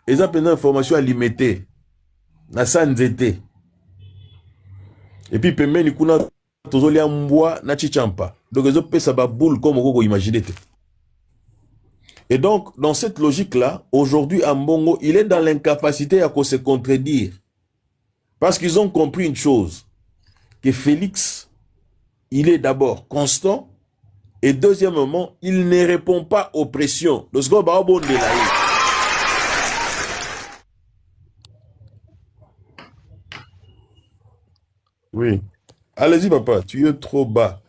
ils ont une information à limiter, na sanzete. Et puis, pemeni kuna tozoli amboa na chichampa. Donc, ils ont fait ça boule comme vous imaginez. Et donc, dans cette logique-là, aujourd'hui, Ambongo, il est dans l'incapacité à se contredire. Parce qu'ils ont compris une chose, que Félix, il est d'abord constant, et deuxièmement, il ne répond pas aux pressions. Oui. Allez-y, papa, tu es trop bas.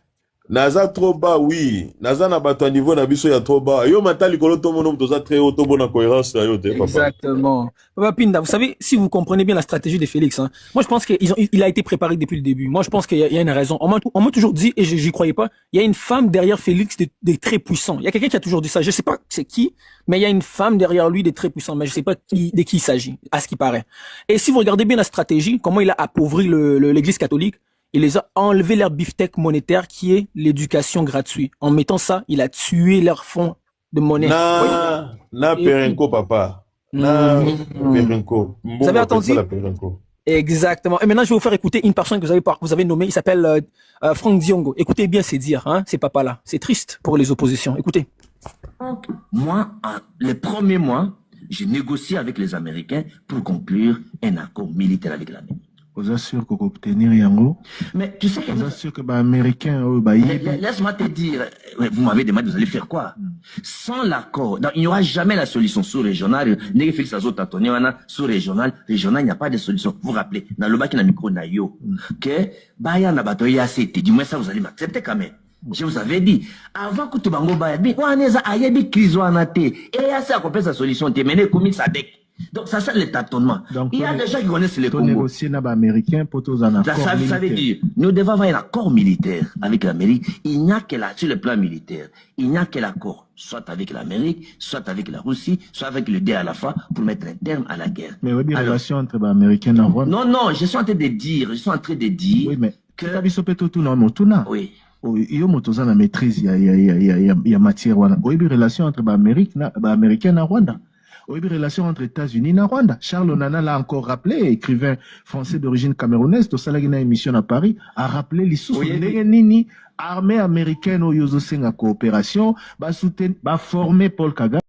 Naza trop bas, oui. Naza n'a pas ton niveau, Nabiso ya trop bas. Yo matali kolo to monom toza très haut, to bonne cohérence là, yo te, papa. Exactement. Papa Pinda, vous savez, si vous comprenez bien la stratégie de Félix, hein, moi je pense qu'il a été préparé depuis le début. Moi je pense qu'il y a une raison. On m'a toujours dit, et j'y croyais pas, il y a une femme derrière Félix de très puissant. Il y a quelqu'un qui a toujours dit ça. Je sais pas c'est qui, mais il y a une femme derrière lui de très puissant. Mais je sais pas de qui il s'agit, à ce qui paraît. Et si vous regardez bien la stratégie, comment il a appauvri l'église catholique, il les a enlevé leur beefsteak monétaire qui est l'éducation gratuite. En mettant ça, il a tué leur fonds de monnaie. Na Perenco, papa. Na Perenco. Vous avez entendu? Exactement. Et maintenant, je vais vous faire écouter une personne que vous avez nommée. Il s'appelle Franck Diongo. Écoutez bien ces dires, hein, ces papas-là. C'est triste pour les oppositions. Écoutez. Donc, moi, les premiers mois, j'ai négocié avec les Américains pour conclure un accord militaire avec l'Amérique. Vous êtes sûr qu'on va obtenir Yango? Mais tu sais, vous êtes sûr que les Américains, laisse-moi te dire, vous m'avez demandé, vous allez faire quoi? Sans l'accord, il n'y aura jamais la solution sous-régionale. Sous-régional, il n'y a pas de solution. Vous vous rappelez, dans le bac, il y a un micro nayo, que, Bayan a batoya c'était, du moins ça, vous allez m'accepter quand même. Je vous avais dit, avant que tu bango bayabi, on est à Ayabi Krizouanate, et à ça, qu'on peut sa solution, t'es mené comme ça dès. Donc ça c'est le tâtonnement. Donc, il y a des gens qui connaissent les Congo. Négocier avec les Américains pour tous un accord militaire. Ça veut dire, nous devons avoir un accord militaire avec l'Amérique. Il n'y a que là, sur le plan militaire, il n'y a que l'accord, soit avec l'Amérique, soit avec la Russie, soit avec le deux à la fois, pour mettre un terme à la guerre. Mais oui, bien relation entre les Américains et Rwanda. Non, non, je suis en train de dire, oui, mais que oui. Il y a une maîtrise, il y a matière. Il y a une relation entre les Américains et Rwanda. oyebi relation entre États-Unis et Rwanda. Charles Onana l'a encore rappelé, écrivain français d'origine camerounaise, tosalaki na émission à Paris, a rappelé lisusu ndenge nini armée américaine oyo zosenga coopération ba former Paul Kagame